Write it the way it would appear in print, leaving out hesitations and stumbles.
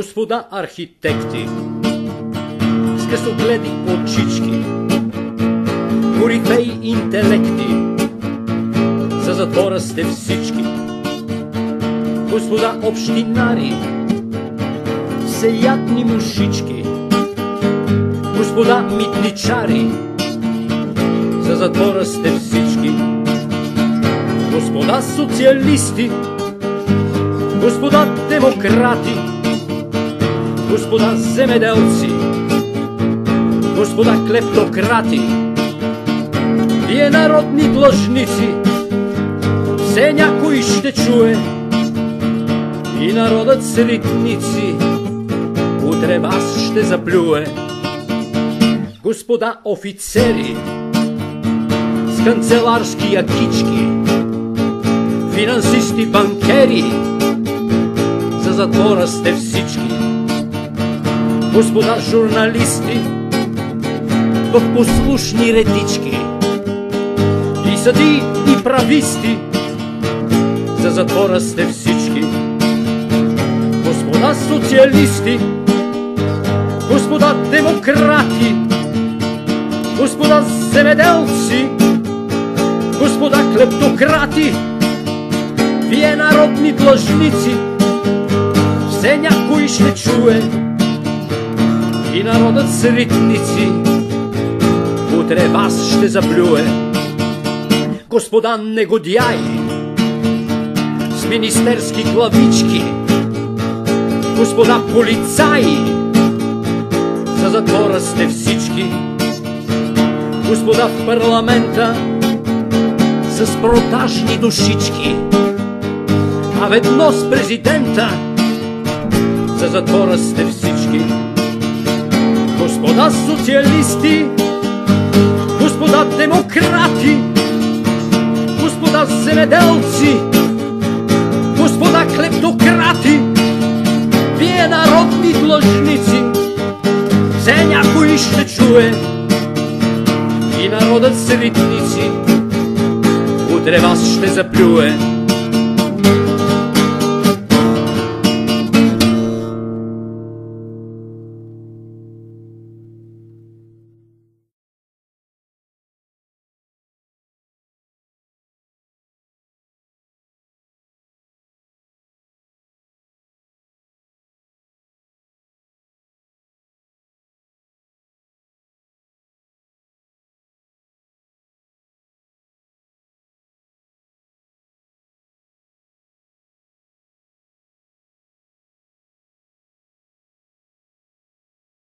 Господа архитекти, с късогледи очички, корифеи интелекти, за затвора сте всички. Господа общинари, всеядни мушички, господа митничари, за затвора сте всички. Господа социалисти, господа демократи, господа земеделци, господа клептократи, вие народни длъжници, все някой ще чуе и народът с ритници утре вас ще заплюе. Господа офицери с канцеларски якички, финансисти, банкери, за затвора сте всички. Господа журналисти в послушни редички, и съдии, и прависти, за затвора сте всички. Господа социалисти, господа демократи, господа земеделци, господа клептократи, вие народни длъжници, все някой ще чуе и народът с ритници утре вас ще заплюе. Господа негодяи с министерски главички, господа полицаи, за затвора сте всички. Господа в парламента с продажни душички, а ведно с президента, за затвора сте всички. Господа социалисти, господа демократи, господа земеделци, господа клептократи, вие народни длъжници, все някой ще чуе и народът с ритници утре вас ще заплюе.